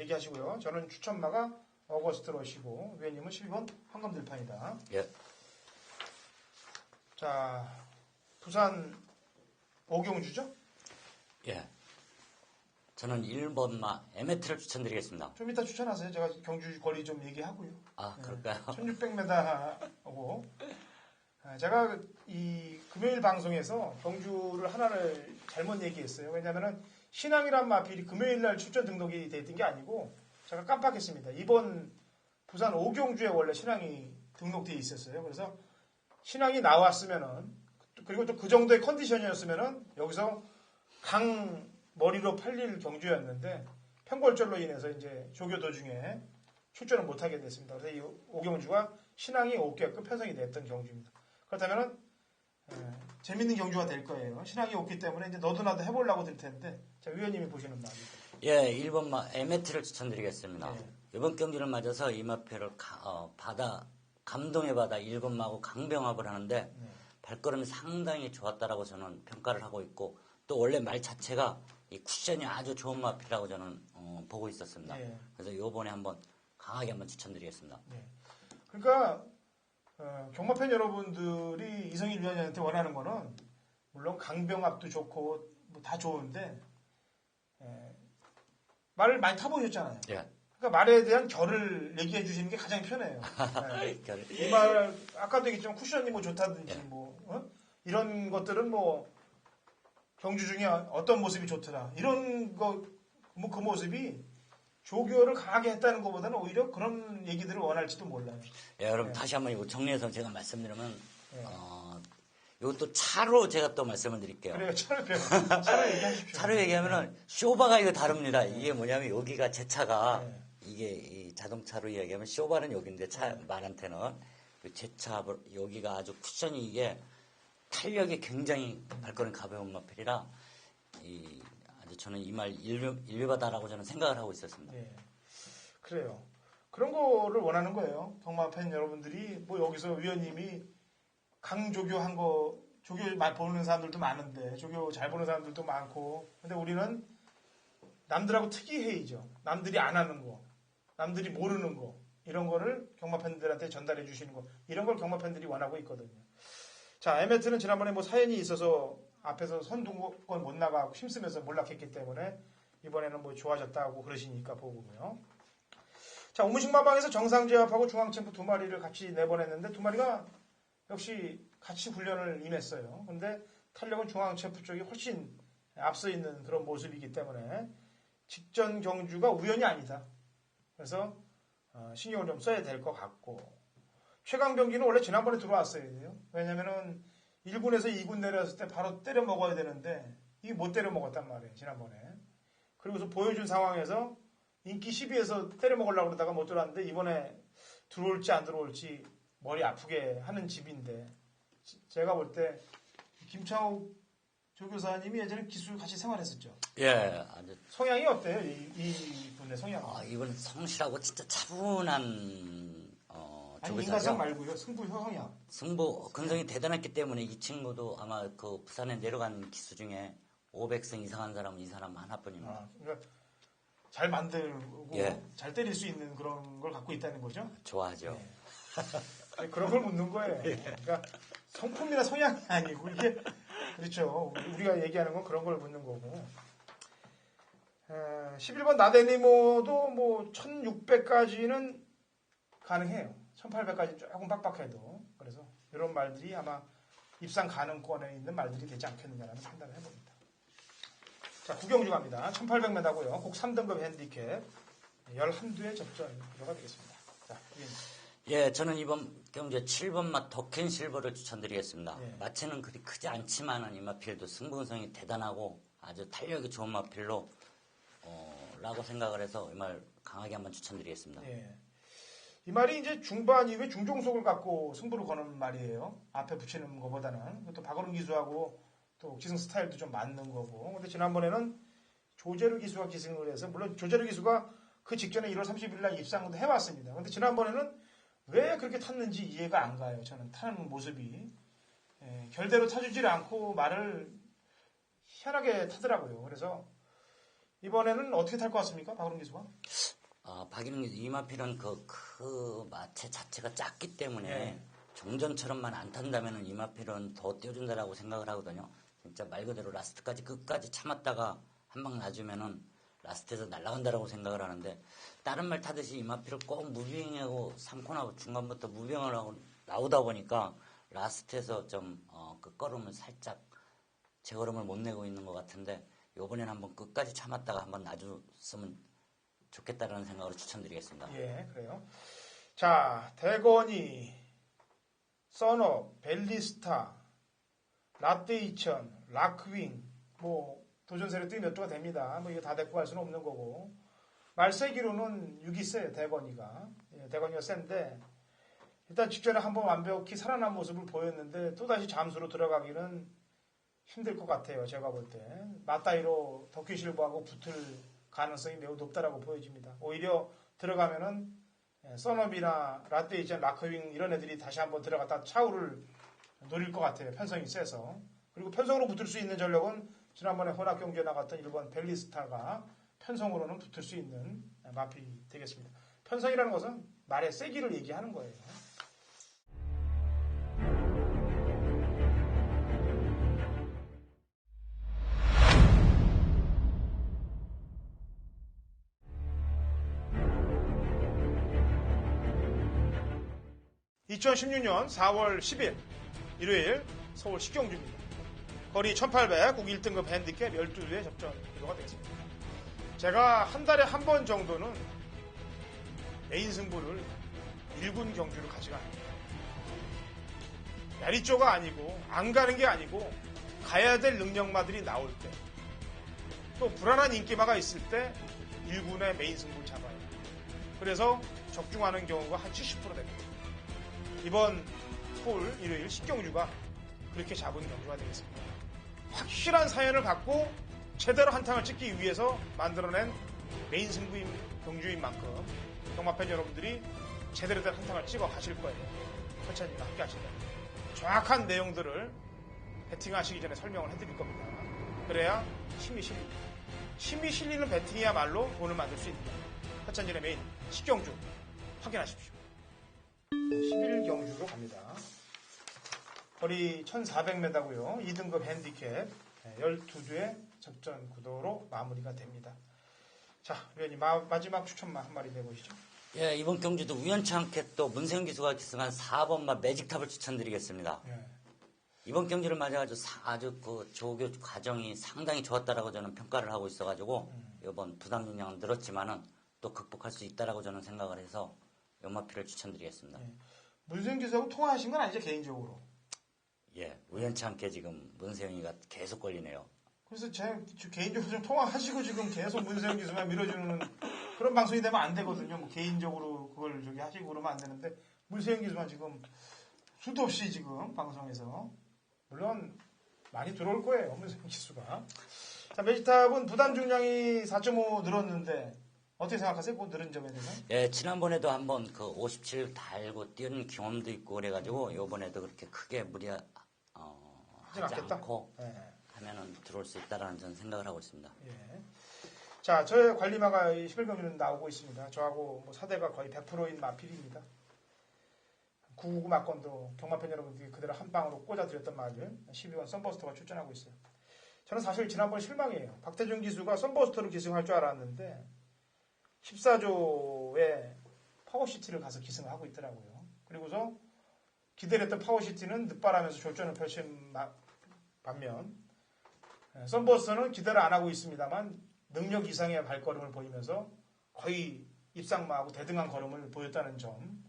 얘기하시고요. 저는 추천마가 어거스트 러시고 위원님은 12번 황금들판이다. 예. 자, 부산 오경주죠? 예. 저는 1번마 에메트를 추천드리겠습니다. 좀 이따 추천하세요. 제가 경주 거리 좀 얘기하고요. 아, 그럴까요? 1600m하고 제가 이 금요일 방송에서 경주를 하나를 잘못 얘기했어요. 왜냐하면 신앙이란 마필이 금요일 날 출전 등록이 돼 있던 게 아니고 제가 깜빡했습니다. 이번 부산 오경주에 원래 신앙이 등록돼 있었어요. 그래서 신앙이 나왔으면은 그리고 또 그 정도의 컨디션이었으면은 여기서 강 머리로 팔릴 경주였는데 편골절로 인해서 이제 조교 도중에 출전을 못하게 됐습니다. 그래서 이 오경주가 신앙이 5개급 편성이 됐던 경주입니다. 그렇다면은 재밌는 경주가 될 거예요. 신앙이 없기 때문에 이제 너도 나도 해보려고 들 텐데 자 위원님이 보시는 말이죠. 예, 1번마 에메트를 추천드리겠습니다. 예. 이번 경기를 맞아서 이마표를 감동의 바다 1번마하고 강병합을 하는데 발걸음이 상당히 좋았다라고 저는 평가를 하고 있고 또 원래 말 자체가 이 쿠션이 아주 좋은 마필이라고 저는 보고 있었습니다. 예. 그래서 요번에 한번 강하게 한번 추천드리겠습니다. 예. 그러니까 경마팬 여러분들이 이성일 위원장한테 원하는 거는 물론 강병합도 좋고 뭐 다 좋은데 말을 많이 타보셨잖아요. 예. 그러니까 말에 대한 결을 얘기해 주시는 게 가장 편해요. 이 말 아까도 얘기했지만 쿠션이 뭐 좋다든지 뭐 이런 것들은 뭐 경주 중에 어떤 모습이 좋더라 이런 거 뭐 그 모습이 조교를 강하게 했다는 것보다는 오히려 그런 얘기들을 원할지도 몰라요. 예, 여러분 다시 한번 이거 정리해서 제가 말씀드리면 이것도 차로 제가 또 말씀을 드릴게요. 그래요. 차로 얘기하십시오. 차로 얘기하면은 쇼바가 이거 다릅니다. 이게 뭐냐면 여기가 제 차가 이게 이 자동차로 이야기하면 쇼바는 여기인데 말한테는 제 차 여기가 아주 쿠션이 이게 탄력이 굉장히 발걸음 가벼운 마필이라 아주 저는 이 말 일류바다라고 저는 생각을 하고 있었습니다. 네. 그래요. 그런 거를 원하는 거예요. 경마팬 여러분들이 뭐 여기서 위원님이 강조교한 거 조교 보는 사람들도 많은데 조교 잘 보는 사람들도 많고 근데 우리는 남들하고 특이해이죠. 남들이 안 하는 거 남들이 모르는 거 이런 거를 경마팬들한테 전달해 주시는 거 이런 걸 경마팬들이 원하고 있거든요. 자, 에메트는 지난번에 뭐 사연이 있어서 앞에서 선두권 못 나가고 힘쓰면서 몰락했기 때문에 이번에는 뭐 좋아졌다고 그러시니까 보고요. 자, 우무식마방에서 정상제압하고 중앙챔프 두 마리를 같이 내보냈는데 두 마리가 역시 같이 훈련을 임했어요. 근데 탄력은 중앙챔프 쪽이 훨씬 앞서 있는 그런 모습이기 때문에 직전 경주가 우연이 아니다. 그래서 신경을 좀 써야 될 것 같고 최강병기는 원래 지난번에 들어왔어야 돼요. 왜냐면은 1군에서 2군 내려왔을 때 바로 때려 먹어야 되는데 이게 못 때려 먹었단 말이에요. 지난번에. 그리고서 보여준 상황에서 인기 12에서 때려 먹으려고 그러다가 못 들어왔는데 이번에 들어올지 안 들어올지 머리 아프게 하는 집인데 제가 볼 때 김창욱 조교사님이 예전에 기술 같이 생활했었죠. 예, 아주 성향이 어때요? 이 분의 성향? 이분은 성실하고 진짜 차분한 아니 인간성 말고요. 승부 성향. 승부 근성이 대단했기 때문에 이 친구도 아마 그 부산에 내려간 기수 중에 500승 이상한 사람은 이 사람 하나뿐입니다. 그러니까 잘 만들고 잘 때릴 수 있는 그런 걸 갖고 있다는 거죠? 좋아하죠. 네. 그런 걸 묻는 거예요. 그러니까 성품이나 성향이 아니고 이게 그렇죠. 우리가 얘기하는 건 그런 걸 묻는 거고. 11번 나데니모도 뭐 1600까지는 가능해요. 1800까지 조금 빡빡해도. 그래서 이런 말들이 아마 입상 가능권에 있는 말들이 되지 않겠느냐라는 판단을 해봅니다. 자, 구경주 갑니다. 1800m고요. 꼭 3등급 핸디캡 11두의 접전 구도가 되겠습니다. 자, 예, 저는 이번 경주에 7번 맛 더켄 실버를 추천드리겠습니다. 예. 마체는 그리 크지 않지만은 이 마필도 승부성이 대단하고 아주 탄력이 좋은 마필로 라고 생각을 해서 이 말 강하게 한번 추천드리겠습니다. 예. 이 말이 이제 중반 이후에 중종속을 갖고 승부를 거는 말이에요. 앞에 붙이는 것보다는. 또 박원훈 기수하고 또 기승 스타일도 좀 맞는 거고. 근데 지난번에는 조재르 기수가 기승을 해서, 물론 조재르 기수가 그 직전에 1월 30일 날 입상도 해왔습니다. 근데 지난번에는 왜 그렇게 탔는지 이해가 안 가요. 저는 타는 모습이. 결대로 타주질 않고 말을 희한하게 타더라고요. 그래서 이번에는 어떻게 탈 것 같습니까? 박원훈 기수가? 박인웅 기수, 이마필은 그 마체 자체가 작기 때문에 네. 종전처럼만 안 탄다면 이마필은 더 띄워준다라고 생각을 하거든요. 진짜 말 그대로 라스트까지 끝까지 참았다가 한 방 놔주면은 라스트에서 날아간다라고 생각을 하는데, 다른 말 타듯이 이마필을 꼭 무빙하고 3코너하고 중간부터 무빙을 하고 나오다 보니까 라스트에서 좀 끝걸음을 살짝 제걸음을 못 내고 있는 것 같은데, 이번에는 한번 끝까지 참았다가 한번 놔줬으면 좋겠다라는 생각으로 추천드리겠습니다. 예, 그래요. 자, 대건이, 써너, 벨리스타, 라떼 2000, 라크윙, 뭐 도전 세력들이 몇 조가 됩니다. 뭐 이거 다 데리고 갈 수는 없는 거고. 말세기로는 6이 세요, 대건이가. 예, 대건이가 센데, 일단 직전에 한번 완벽히 살아난 모습을 보였는데 또다시 잠수로 들어가기는 힘들 것 같아요. 제가 볼 때. 맞다이로 덕키실버하고 붙을 가능성이 매우 높다라고 보여집니다. 오히려 들어가면은 써너비나 라떼이젠, 라크윙 이런 애들이 다시 한번 들어갔다 차후를 노릴 것 같아요. 편성이 세서. 그리고 편성으로 붙을 수 있는 전력은 지난번에 혼합 경기에 나갔던 일본 벨리스타가 편성으로는 붙을 수 있는 마필이 되겠습니다. 편성이라는 것은 말의 세기를 얘기하는 거예요. (2016년 4월 10일) 일요일 서울 식경주입니다. 거리 1800, 국 1등급 핸디캡 12두의 접전 구도가 되겠습니다. 제가 한 달에 한 번 정도는 메인 승부를 1군 경주를 가져갑니다. 야리조가 아니고 안 가는 게 아니고 가야 될 능력마들이 나올 때, 또 불안한 인기마가 있을 때 1군의 메인 승부를 잡아요. 그래서 적중하는 경우가 한 70% 됩니다. 이번 서울 일요일 식경주가 그렇게 잡은 경주가 되겠습니다. 확실한 사연을 갖고 제대로 한탕을 찍기 위해서 만들어낸 메인 승부인 경주인 만큼 경마팬 여러분들이 제대로 된 한탕을 찍어 가실 거예요. 허찬이가 함께 하신다. 정확한 내용들을 배팅하시기 전에 설명을 해드릴 겁니다. 그래야 힘이 실립니다. 힘이 실리는 배팅이야말로 돈을 만들 수 있는 겁니다. 허찬진의 메인 식경주 확인하십시오. 11경주로 갑니다. 거리 1400m고요. 2등급 핸디캡 12두의 접전 구도로 마무리가 됩니다. 자, 위원님 마지막 추천만 한 마리 내보시죠. 예, 이번 경주도 우연치 않게 또 문세영 기수가 기승한 4번마 매직탑을 추천드리겠습니다. 예. 이번 경주를 맞아가지고 아주 그 조교 과정이 상당히 좋았다라고 저는 평가를 하고 있어가지고 이번 부담 용량은 늘었지만은 또 극복할 수 있다라고 저는 생각을 해서 연마피를 추천드리겠습니다. 예. 문세영 기수하고 통화하신 건 아니죠, 개인적으로? 예, 우연치 않게 지금 문세영이가 계속 걸리네요. 그래서 제 개인적으로 좀 통화하시고 지금 계속 문세영 기수만 밀어주는 그런 방송이 되면 안 되거든요. 뭐 개인적으로 그걸 저기 하시고 그러면 안 되는데, 문세영 기수만 지금 수도 없이 지금 방송에서, 물론 많이 들어올 거예요, 문세영 기수가. 자, 매직탑은 부담 중량이 4.5 늘었는데 어떻게 생각하세요? 그 늘은 점에 대해서? 예, 지난번에도 한번 그 57 달고 뛰는 경험도 있고 그래가지고 이번에도 그렇게 크게 무리하지 않고 네. 하면은 들어올 수 있다라는 저는 생각을 하고 있습니다. 예. 자, 저의 관리마가 11경주는 나오고 있습니다. 저하고 뭐 사대가 거의 100%인 마필입니다. 999 막건도 경마팬 여러분들이 그대로 한 방으로 꽂아드렸던 말들 12번 썬버스터가 출전하고 있어요. 저는 사실 지난번 실망이에요. 박태준 기수가 썬버스터로 기승할 줄 알았는데 14조의 파워시티를 가서 기승을 하고 있더라고요. 그리고서 기대했던 파워시티는 늦바람에서 졸전을 펼친 반면 썬버스터는 기대를 안 하고 있습니다만 능력 이상의 발걸음을 보이면서 거의 입상마하고 대등한 걸음을 보였다는 점.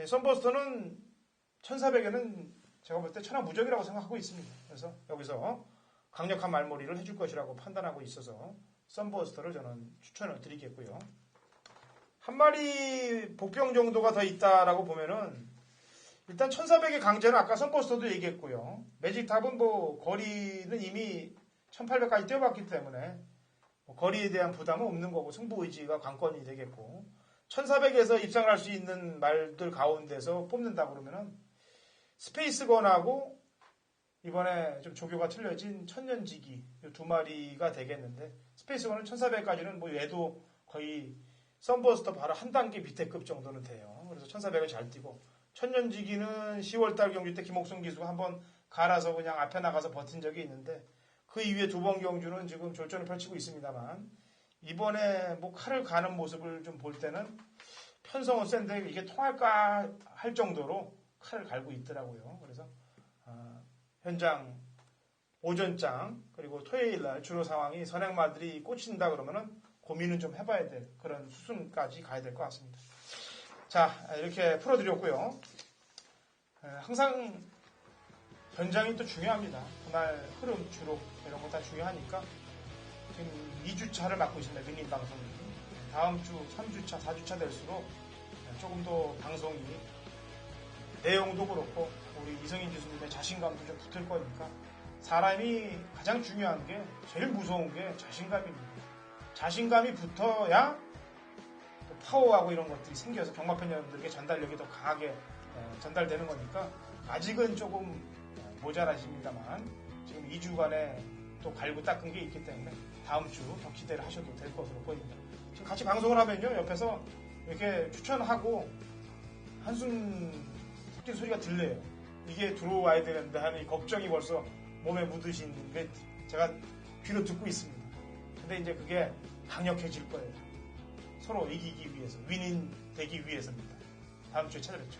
썬버스터는 1400에는 제가 볼 때 천하무적이라고 생각하고 있습니다. 그래서 여기서 강력한 말머리를 해줄 것이라고 판단하고 있어서 썬버스터를 저는 추천을 드리겠고요. 한 마리 복병 정도가 더 있다라고 보면은 일단 1400의 강제는 아까 썬버스터도 얘기했고요. 매직탑은 뭐 거리는 이미 1800까지 뛰어봤기 때문에 뭐 거리에 대한 부담은 없는 거고 승부 의지가 관건이 되겠고 1400에서 입상을 할 수 있는 말들 가운데서 뽑는다 그러면은 스페이스건하고 이번에 좀 조교가 틀려진 천년지기 이 두 마리가 되겠는데 스페이스건은 1400까지는 뭐 얘도 거의 썬버스터 바로 한 단계 밑에급 정도는 돼요. 그래서 1400을 잘 뛰고 천년지기는 10월달 경주 때 김옥순 기수가 한번 갈아서 그냥 앞에 나가서 버틴 적이 있는데 그 이후에 두 번 경주는 지금 졸전을 펼치고 있습니다만 이번에 뭐 칼을 가는 모습을 좀 볼 때는 편성은 센데 이게 통할까 할 정도로 칼을 갈고 있더라고요. 그래서 현장 오전장 그리고 토요일날 주로 상황이 선행마들이 꽂힌다 그러면은 고민은 좀 해봐야 될 그런 수순까지 가야 될 것 같습니다. 자, 이렇게 풀어드렸고요. 항상 현장이 또 중요합니다. 그날 흐름, 주로 이런 거 다 중요하니까 지금 2주차를 맡고 있습니다. 민인 방송이. 다음 주 3주차, 4주차 될수록 조금 더 방송이 내용도 그렇고 우리 이성인 교수님의 자신감도 좀 붙을 거니까 사람이 가장 중요한 게 제일 무서운 게 자신감입니다. 자신감이 붙어야 파워하고 이런 것들이 생겨서 경마팬 여러분들에게 전달력이 더 강하게 전달되는 거니까 아직은 조금 모자라십니다만 지금 2주간에 또 갈고 닦은 게 있기 때문에 다음 주 더 기대를 하셔도 될 것으로 보입니다. 지금 같이 방송을 하면요 옆에서 이렇게 추천하고 한숨 섞인 소리가 들려요. 이게 들어와야 되는데 하는 이 걱정이 벌써 몸에 묻으신 게 제가 귀로 듣고 있습니다. 근데 이제 그게 강력해질 거예요. 서로 이기기 위해서, 윈인 되기 위해서입니다. 다음 주에 찾아뵙죠.